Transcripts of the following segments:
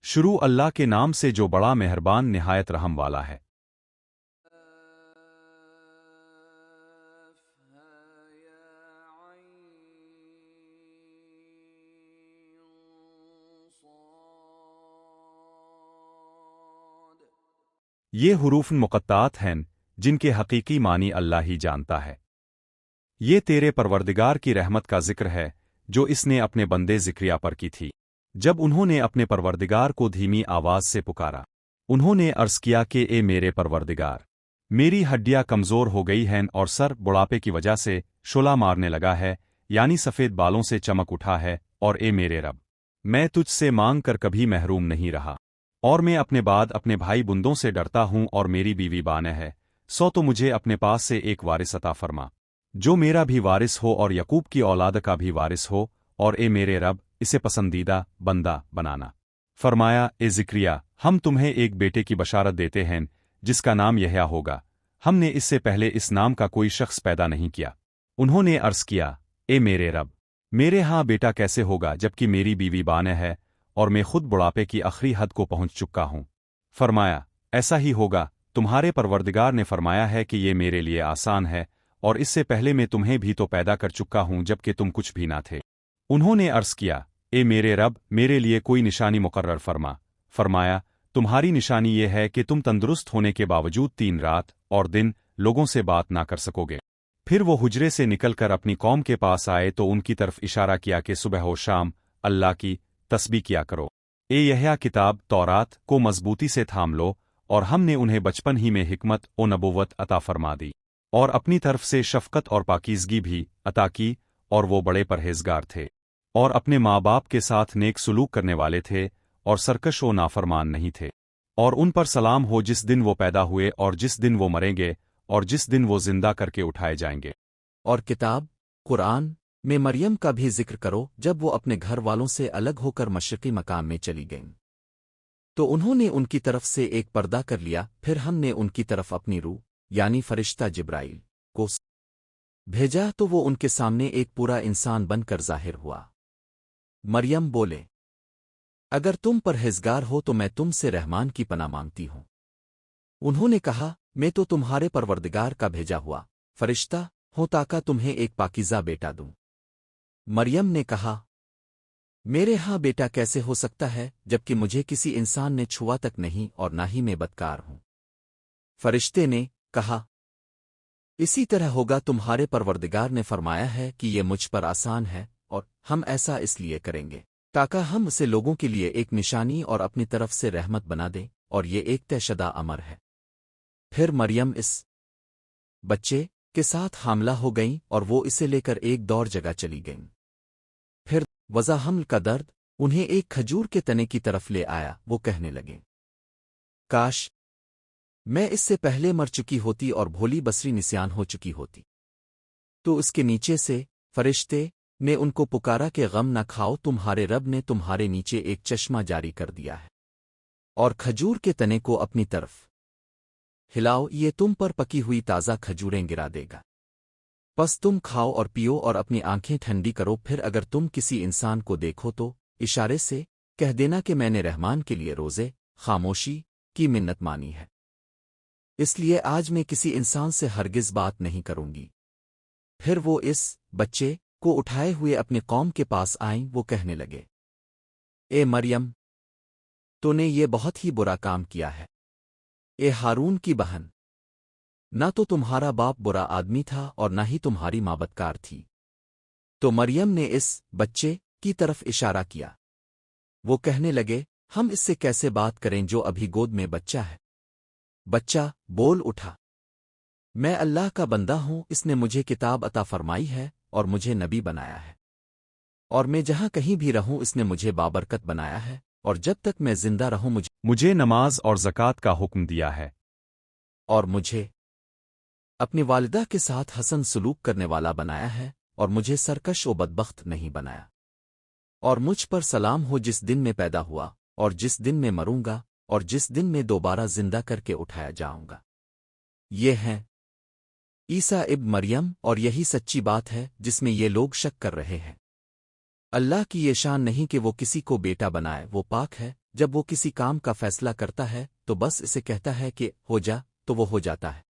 شروع اللہ کے نام سے جو بڑا مہربان نہایت رحم والا ہے۔ یہ حروف مقطعات ہیں جن کے حقیقی معنی اللہ ہی جانتا ہے۔ یہ تیرے پروردگار کی رحمت کا ذکر ہے جو اس نے اپنے بندے زکریا پر کی تھی جب انہوں نے اپنے پروردگار کو دھیمی آواز سے پکارا۔ انہوں نے عرض کیا کہ اے میرے پروردگار، میری ہڈیاں کمزور ہو گئی ہیں اور سر بڑھاپے کی وجہ سے شعلہ مارنے لگا ہے، یعنی سفید بالوں سے چمک اٹھا ہے، اور اے میرے رب، میں تجھ سے مانگ کر کبھی محروم نہیں رہا، اور میں اپنے بعد اپنے بھائی بندوں سے ڈرتا ہوں، اور میری بیوی بانہ ہے، سو تو مجھے اپنے پاس سے ایک وارث عطا فرما جو میرا بھی وارث ہو اور یعقوب کی اولاد کا بھی وارث ہو، اور اے میرے رب، اسے پسندیدہ بندہ بنانا۔ فرمایا، اے زکریا، ہم تمہیں ایک بیٹے کی بشارت دیتے ہیں جس کا نام یحییٰ ہوگا، ہم نے اس سے پہلے اس نام کا کوئی شخص پیدا نہیں کیا۔ انہوں نے عرض کیا، اے میرے رب، میرے ہاں بیٹا کیسے ہوگا جبکہ میری بیوی بانہ ہے اور میں خود بڑھاپے کی آخری حد کو پہنچ چکا ہوں؟ فرمایا، ایسا ہی ہوگا، تمہارے پروردگار نے فرمایا ہے کہ یہ میرے لیے آسان ہے، اور اس سے پہلے میں تمہیں بھی تو پیدا کر چکا ہوں جبکہ تم کچھ بھی نہ تھے۔ انہوں نے عرض کیا، اے میرے رب، میرے لیے کوئی نشانی مقرر فرما۔ فرمایا، تمہاری نشانی یہ ہے کہ تم تندرست ہونے کے باوجود 3 رات اور دن لوگوں سے بات نہ کر سکو گے۔ پھر وہ حجرے سے نکل کر اپنی قوم کے پاس آئے تو ان کی طرف اشارہ کیا کہ صبح و شام اللہ کی تسبیح کیا کرو۔ اے یحییٰ، کتاب تورات کو مضبوطی سے تھام لو، اور ہم نے انہیں بچپن ہی میں حکمت و نبوت عطا فرما دی، اور اپنی طرف سے شفقت اور پاکیزگی بھی عطا کی، اور وہ بڑے پرہیزگار تھے، اور اپنے ماں باپ کے ساتھ نیک سلوک کرنے والے تھے، اور سرکش و نافرمان نہیں تھے۔ اور ان پر سلام ہو جس دن وہ پیدا ہوئے اور جس دن وہ مریں گے اور جس دن وہ زندہ کر کے اٹھائے جائیں گے۔ اور کتاب قرآن میں مریم کا بھی ذکر کرو جب وہ اپنے گھر والوں سے الگ ہو کر مشرقی مقام میں چلی گئیں تو انہوں نے ان کی طرف سے ایک پردہ کر لیا، پھر ہم نے ان کی طرف اپنی روح یعنی فرشتہ جبرائیل کو بھیجا تو وہ ان کے سامنے ایک پورا انسان بن کر ظاہر ہوا۔ مریم بولے، اگر تم پرہیزگار ہو تو میں تم سے رحمان کی پناہ مانگتی ہوں۔ انہوں نے کہا، میں تو تمہارے پروردگار کا بھیجا ہوا فرشتہ ہوں تاکہ تمہیں ایک پاکیزہ بیٹا دوں۔ مریم نے کہا، میرے ہاں بیٹا کیسے ہو سکتا ہے جبکہ مجھے کسی انسان نے چھوا تک نہیں اور نہ ہی میں بدکار ہوں۔ فرشتے نے کہا، اسی طرح ہوگا، تمہارے پروردگار نے فرمایا ہے کہ یہ مجھ پر آسان ہے، اور ہم ایسا اس لیے کریں گے تاکہ ہم اسے لوگوں کے لیے ایک نشانی اور اپنی طرف سے رحمت بنا دیں، اور یہ ایک طے شدہ امر ہے۔ پھر مریم اس بچے کے ساتھ حاملہ ہو گئیں اور وہ اسے لے کر ایک دور جگہ چلی گئیں۔ پھر وضع حمل کا درد انہیں ایک کھجور کے تنے کی طرف لے آیا، وہ کہنے لگے، کاش میں اس سے پہلے مر چکی ہوتی اور بھولی بصری نسیان ہو چکی ہوتی۔ تو اس کے نیچے سے فرشتے نے ان کو پکارا کہ غم نہ کھاؤ، تمہارے رب نے تمہارے نیچے ایک چشمہ جاری کر دیا ہے، اور کھجور کے تنے کو اپنی طرف ہلاؤ، یہ تم پر پکی ہوئی تازہ کھجوریں گرا دے گا، پس تم کھاؤ اور پیو اور اپنی آنکھیں ٹھنڈی کرو، پھر اگر تم کسی انسان کو دیکھو تو اشارے سے کہہ دینا کہ میں نے رحمان کے لیے روزے خاموشی کی منت مانی ہے، اس لیے آج میں کسی انسان سے ہرگز بات نہیں کروں گی۔ پھر وہ اس بچے کو اٹھائے ہوئے اپنی قوم کے پاس آئیں، وہ کہنے لگے، اے مریم، تو نے یہ بہت ہی برا کام کیا ہے۔ اے ہارون کی بہن، نہ تو تمہارا باپ برا آدمی تھا اور نہ ہی تمہاری ماں بدکار تھی۔ تو مریم نے اس بچے کی طرف اشارہ کیا، وہ کہنے لگے، ہم اس سے کیسے بات کریں جو ابھی گود میں بچہ ہے؟ بچہ بول اٹھا، میں اللہ کا بندہ ہوں، اس نے مجھے کتاب عطا فرمائی ہے اور مجھے نبی بنایا ہے، اور میں جہاں کہیں بھی رہوں اس نے مجھے بابرکت بنایا ہے، اور جب تک میں زندہ رہوں مجھے نماز اور زکوٰۃ کا حکم دیا ہے، اور مجھے اپنی والدہ کے ساتھ حسن سلوک کرنے والا بنایا ہے، اور مجھے سرکش و بدبخت نہیں بنایا، اور مجھ پر سلام ہو جس دن میں پیدا ہوا اور جس دن میں مروں گا اور جس دن میں دوبارہ زندہ کر کے اٹھایا جاؤں گا۔ یہ ہیں عیسیٰ ابن مریم، اور یہی سچی بات ہے جس میں یہ لوگ شک کر رہے ہیں۔ اللہ کی یہ شان نہیں کہ وہ کسی کو بیٹا بنائے، وہ پاک ہے۔ جب وہ کسی کام کا فیصلہ کرتا ہے تو بس اسے کہتا ہے کہ ہو جا، تو وہ ہو جاتا ہے۔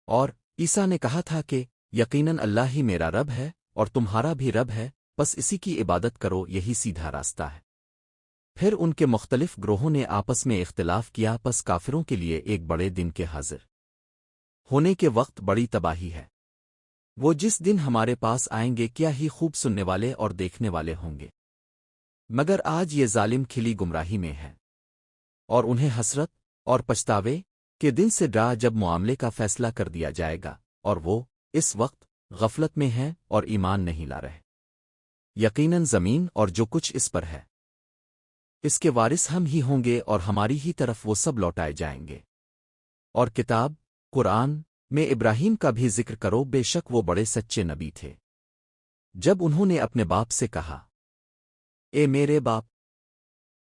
اور عیسیٰ نے کہا تھا کہ یقیناً اللہ ہی میرا رب ہے اور تمہارا بھی رب ہے، بس اسی کی عبادت کرو، یہی سیدھا راستہ ہے۔ پھر ان کے مختلف گروہوں نے آپس میں اختلاف کیا، پس کافروں کے لیے ایک بڑے دن کے حاضر ہونے کے وقت بڑی تباہی ہے۔ وہ جس دن ہمارے پاس آئیں گے کیا ہی خوب سننے والے اور دیکھنے والے ہوں گے، مگر آج یہ ظالم کھلی گمراہی میں ہے، اور انہیں حسرت اور پچھتاوے کے دن سے ڈرا جب معاملے کا فیصلہ کر دیا جائے گا، اور وہ اس وقت غفلت میں ہیں اور ایمان نہیں لا رہے۔ یقیناً زمین اور جو کچھ اس پر ہے اس کے وارث ہم ہی ہوں گے، اور ہماری ہی طرف وہ سب لوٹائے جائیں گے۔ اور کتاب قرآن میں ابراہیم کا بھی ذکر کرو، بے شک وہ بڑے سچے نبی تھے۔ جب انہوں نے اپنے باپ سے کہا، اے میرے باپ،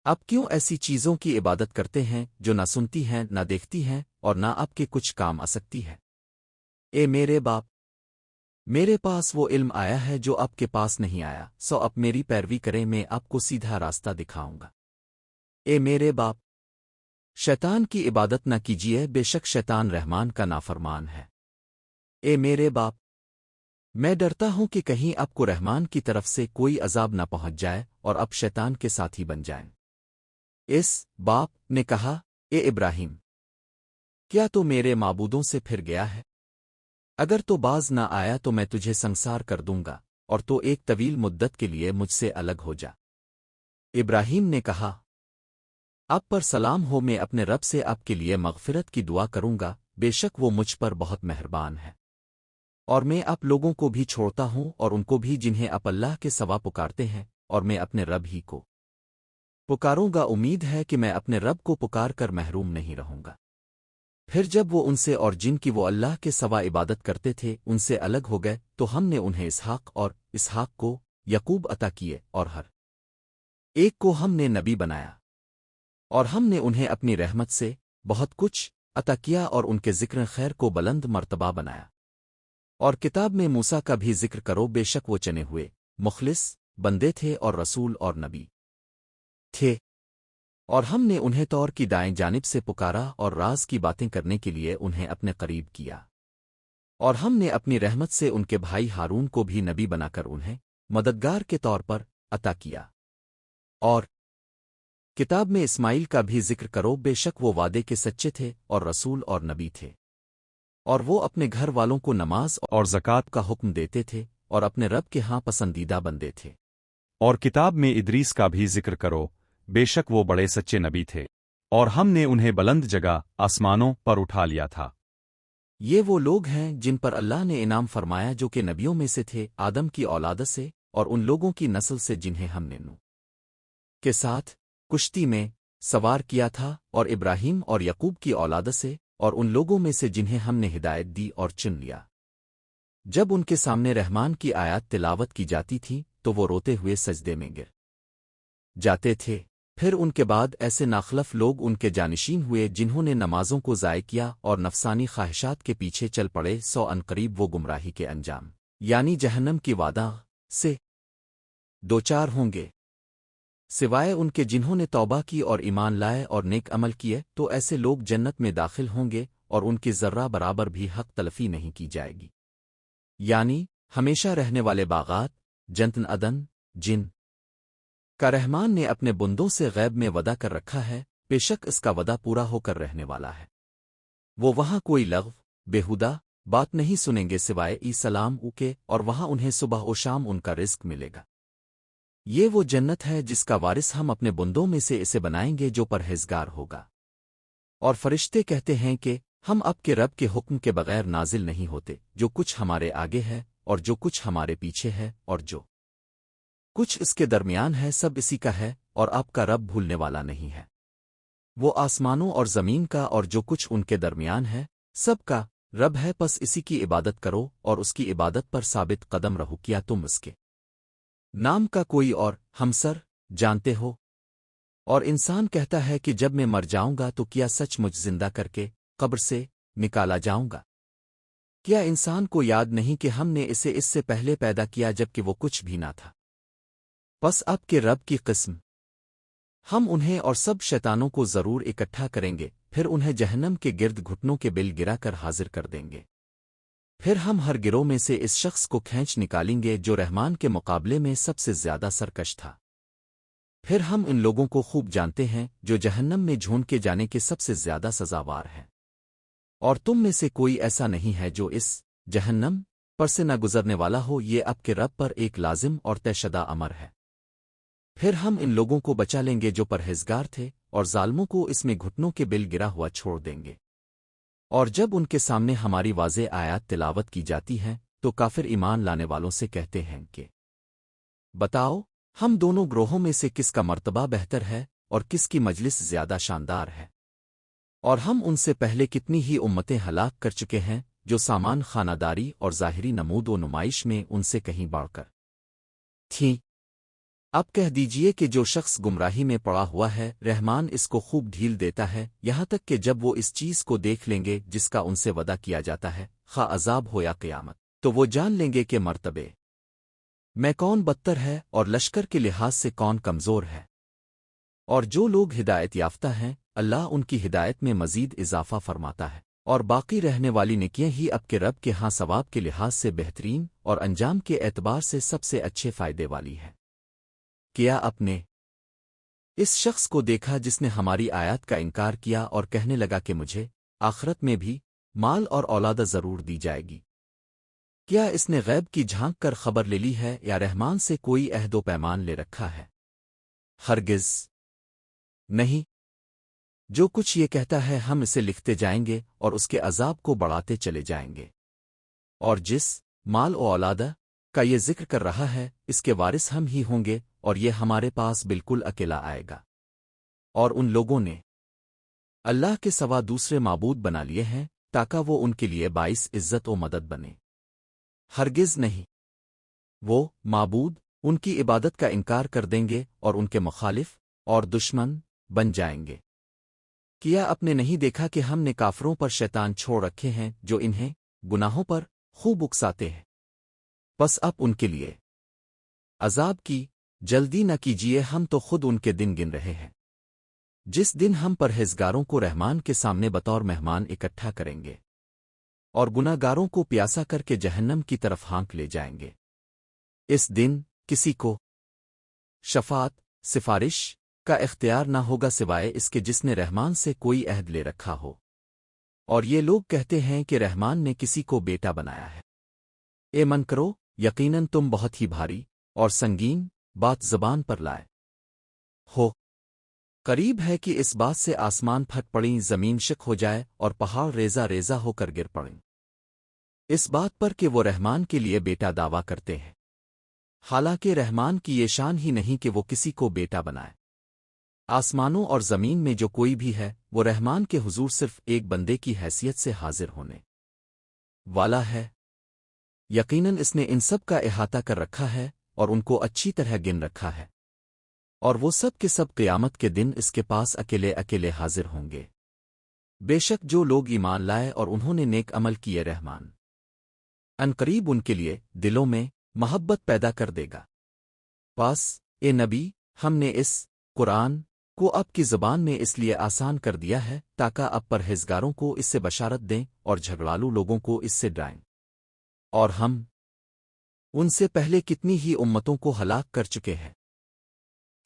اب کیوں ایسی چیزوں کی عبادت کرتے ہیں جو نہ سنتی ہیں نہ دیکھتی ہیں اور نہ آپ کے کچھ کام آ سکتی ہے؟ اے میرے باپ، میرے پاس وہ علم آیا ہے جو آپ کے پاس نہیں آیا، سو اب میری پیروی کریں، میں آپ کو سیدھا راستہ دکھاؤں گا۔ اے میرے باپ، شیطان کی عبادت نہ کیجیے، بے شک شیطان رحمان کا نافرمان ہے۔ اے میرے باپ، میں ڈرتا ہوں کہ کہیں آپ کو رحمان کی طرف سے کوئی عذاب نہ پہنچ جائے اور اب شیطان کے ساتھی بن جائیں۔ اس باپ نے کہا، اے ابراہیم، کیا تو میرے معبودوں سے پھر گیا ہے؟ اگر تو باز نہ آیا تو میں تجھے سنسار کر دوں گا، اور تو ایک طویل مدت کے لیے مجھ سے الگ ہو جا۔ ابراہیم نے کہا، آپ پر سلام ہو، میں اپنے رب سے آپ کے لیے مغفرت کی دعا کروں گا، بے شک وہ مجھ پر بہت مہربان ہے۔ اور میں آپ لوگوں کو بھی چھوڑتا ہوں اور ان کو بھی جنہیں آپ اللہ کے سوا پکارتے ہیں، اور میں اپنے رب ہی کو پکاروں گا، امید ہے کہ میں اپنے رب کو پکار کر محروم نہیں رہوں گا۔ پھر جب وہ ان سے اور جن کی وہ اللہ کے سوا عبادت کرتے تھے ان سے الگ ہو گئے تو ہم نے انہیں اسحاق اور اسحاق کو یعقوب عطا کیے، اور ہر ایک کو ہم نے نبی بنایا، اور ہم نے انہیں اپنی رحمت سے بہت کچھ عطا کیا اور ان کے ذکر خیر کو بلند مرتبہ بنایا۔ اور کتاب میں موسیٰ کا بھی ذکر کرو، بے شک وہ چنے ہوئے مخلص بندے تھے اور رسول اور نبی تھے، اور ہم نے انہیں طور کی دائیں جانب سے پکارا اور راز کی باتیں کرنے کے لیے انہیں اپنے قریب کیا، اور ہم نے اپنی رحمت سے ان کے بھائی ہارون کو بھی نبی بنا کر انہیں مددگار کے طور پر عطا کیا۔ اور کتاب میں اسماعیل کا بھی ذکر کرو، بے شک وہ وعدے کے سچے تھے اور رسول اور نبی تھے، اور وہ اپنے گھر والوں کو نماز اور زکوٰۃ کا حکم دیتے تھے اور اپنے رب کے ہاں پسندیدہ بندے تھے۔ اور کتاب میں ادریس کا بھی ذکر کرو، بے شک وہ بڑے سچے نبی تھے، اور ہم نے انہیں بلند جگہ آسمانوں پر اٹھا لیا تھا۔ یہ وہ لوگ ہیں جن پر اللہ نے انعام فرمایا جو کہ نبیوں میں سے تھے، آدم کی اولاد سے اور ان لوگوں کی نسل سے جنہیں ہم نے نوح کے ساتھ کشتی میں سوار کیا تھا، اور ابراہیم اور یعقوب کی اولاد سے اور ان لوگوں میں سے جنہیں ہم نے ہدایت دی اور چن لیا۔ جب ان کے سامنے رحمان کی آیات تلاوت کی جاتی تھی تو وہ روتے ہوئے سجدے میں گر جاتے تھے۔ پھر ان کے بعد ایسے ناخلف لوگ ان کے جانشین ہوئے جنہوں نے نمازوں کو ضائع کیا اور نفسانی خواہشات کے پیچھے چل پڑے، سو عنقریب وہ گمراہی کے انجام یعنی جہنم کی وعدہ سے دوچار ہوں گے، سوائے ان کے جنہوں نے توبہ کی اور ایمان لائے اور نیک عمل کیے، تو ایسے لوگ جنت میں داخل ہوں گے اور ان کی ذرہ برابر بھی حق تلفی نہیں کی جائے گی، یعنی ہمیشہ رہنے والے باغات جنت عدن جن کا رحمان نے اپنے بندوں سے غیب میں وعدہ کر رکھا ہے، بے شک اس کا وعدہ پورا ہو کر رہنے والا ہے۔ وہ وہاں کوئی لغو بےہودہ بات نہیں سنیں گے سوائے ای سلام او کے، اور وہاں انہیں صبح و شام ان کا رزق ملے گا۔ یہ وہ جنت ہے جس کا وارث ہم اپنے بندوں میں سے اسے بنائیں گے جو پرہیزگار ہوگا۔ اور فرشتے کہتے ہیں کہ ہم اب کے رب کے حکم کے بغیر نازل نہیں ہوتے، جو کچھ ہمارے آگے ہے اور جو کچھ ہمارے پیچھے ہے اور جو کچھ اس کے درمیان ہے، سب اسی کا ہے، اور آپ کا رب بھولنے والا نہیں ہے۔ وہ آسمانوں اور زمین کا اور جو کچھ ان کے درمیان ہے سب کا رب ہے، پس اسی کی عبادت کرو اور اس کی عبادت پر ثابت قدم رہو۔ کیا تم اس کے نام کا کوئی اور ہمسر جانتے ہو؟ اور انسان کہتا ہے کہ جب میں مر جاؤں گا تو کیا سچ مجھ زندہ کر کے قبر سے نکالا جاؤں گا؟ کیا انسان کو یاد نہیں کہ ہم نے اسے اس سے پہلے پیدا کیا جب کہ وہ کچھ بھی نہ تھا؟ پس اب کے رب کی قسم ہم انہیں اور سب شیطانوں کو ضرور اکٹھا کریں گے، پھر انہیں جہنم کے گرد گھٹنوں کے بل گرا کر حاضر کر دیں گے۔ پھر ہم ہر گروہ میں سے اس شخص کو کھینچ نکالیں گے جو رحمان کے مقابلے میں سب سے زیادہ سرکش تھا۔ پھر ہم ان لوگوں کو خوب جانتے ہیں جو جہنم میں جھونڈ کے جانے کے سب سے زیادہ سزاوار ہیں، اور تم میں سے کوئی ایسا نہیں ہے جو اس جہنم پر سے نہ گزرنے والا ہو، یہ اب کے رب پر ایک لازم اور طے شدہ امر ہے۔ پھر ہم ان لوگوں کو بچا لیں گے جو پرہیزگار تھے، اور ظالموں کو اس میں گھٹنوں کے بل گرا ہوا چھوڑ دیں گے۔ اور جب ان کے سامنے ہماری واضح آیات تلاوت کی جاتی ہیں تو کافر ایمان لانے والوں سے کہتے ہیں کہ بتاؤ ہم دونوں گروہوں میں سے کس کا مرتبہ بہتر ہے اور کس کی مجلس زیادہ شاندار ہے، اور ہم ان سے پہلے کتنی ہی امتیں ہلاک کر چکے ہیں جو سامان خانہ داری اور ظاہری نمود و نمائش میں ان سے کہیں بڑھ کر تھیں۔ اب کہہ دیجئے کہ جو شخص گمراہی میں پڑا ہوا ہے، رحمان اس کو خوب ڈھیل دیتا ہے، یہاں تک کہ جب وہ اس چیز کو دیکھ لیں گے جس کا ان سے وعدہ کیا جاتا ہے، خواہ عذاب ہو یا قیامت، تو وہ جان لیں گے کہ مرتبے میں کون بدتر ہے اور لشکر کے لحاظ سے کون کمزور ہے۔ اور جو لوگ ہدایت یافتہ ہیں، اللہ ان کی ہدایت میں مزید اضافہ فرماتا ہے، اور باقی رہنے والی نیکیاں ہی اب کے رب کے ہاں ثواب کے لحاظ سے بہترین اور انجام کے اعتبار سے سب سے اچھے فائدے والی ہے۔ کیا اپنے اس شخص کو دیکھا جس نے ہماری آیات کا انکار کیا اور کہنے لگا کہ مجھے آخرت میں بھی مال اور اولاد ضرور دی جائے گی؟ کیا اس نے غیب کی جھانک کر خبر لے لی ہے یا رحمان سے کوئی عہد و پیمان لے رکھا ہے؟ ہرگز نہیں۔ جو کچھ یہ کہتا ہے ہم اسے لکھتے جائیں گے اور اس کے عذاب کو بڑھاتے چلے جائیں گے، اور جس مال و اولادہ کا یہ ذکر کر رہا ہے اس کے وارث ہم ہی ہوں گے، اور یہ ہمارے پاس بالکل اکیلا آئے گا۔ اور ان لوگوں نے اللہ کے سوا دوسرے معبود بنا لیے ہیں تاکہ وہ ان کے لیے باعث عزت و مدد بنے۔ ہرگز نہیں، وہ معبود ان کی عبادت کا انکار کر دیں گے اور ان کے مخالف اور دشمن بن جائیں گے۔ کیا اپنے نہیں دیکھا کہ ہم نے کافروں پر شیطان چھوڑ رکھے ہیں جو انہیں گناہوں پر خوب اکساتے ہیں؟ بس اب ان کے لیے عذاب کی جلدی نہ کیجیے، ہم تو خود ان کے دن گن رہے ہیں جس دن ہم پرہیزگاروں کو رحمان کے سامنے بطور مہمان اکٹھا کریں گے اور گناہ گاروں کو پیاسا کر کے جہنم کی طرف ہانک لے جائیں گے۔ اس دن کسی کو شفاعت سفارش کا اختیار نہ ہوگا سوائے اس کے جس نے رحمان سے کوئی عہد لے رکھا ہو، اور یہ لوگ کہتے ہیں کہ رحمان نے کسی کو بیٹا بنایا ہے۔ اے من کرو، یقیناً تم بہت ہی بھاری اور سنگین بات زبان پر لائے ہو۔ قریب ہے کہ اس بات سے آسمان پھٹ پڑیں، زمین شق ہو جائے اور پہاڑ ریزہ ریزہ ہو کر گر پڑیں، اس بات پر کہ وہ رحمان کے لیے بیٹا دعویٰ کرتے ہیں، حالانکہ رحمان کی یہ شان ہی نہیں کہ وہ کسی کو بیٹا بنائے۔ آسمانوں اور زمین میں جو کوئی بھی ہے وہ رحمان کے حضور صرف ایک بندے کی حیثیت سے حاضر ہونے والا ہے۔ یقیناً اس نے ان سب کا احاطہ کر رکھا ہے اور ان کو اچھی طرح گن رکھا ہے، اور وہ سب کے سب قیامت کے دن اس کے پاس اکیلے اکیلے حاضر ہوں گے۔ بے شک جو لوگ ایمان لائے اور انہوں نے نیک عمل کیے، رحمان عنقریب ان کے لیے دلوں میں محبت پیدا کر دے گا۔ پاس اے نبی، ہم نے اس قرآن کو اب کی زبان میں اس لیے آسان کر دیا ہے تاکہ اب پرہیزگاروں کو اس سے بشارت دیں اور جھگڑالو لوگوں کو اس سے ڈرائیں۔ اور ہم ان سے پہلے کتنی ہی امتوں کو ہلاک کر چکے ہیں۔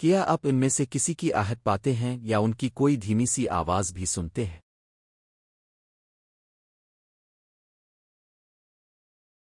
کیا آپ ان میں سے کسی کی آہت پاتے ہیں یا ان کی کوئی دھیمی سی آواز بھی سنتے ہیں؟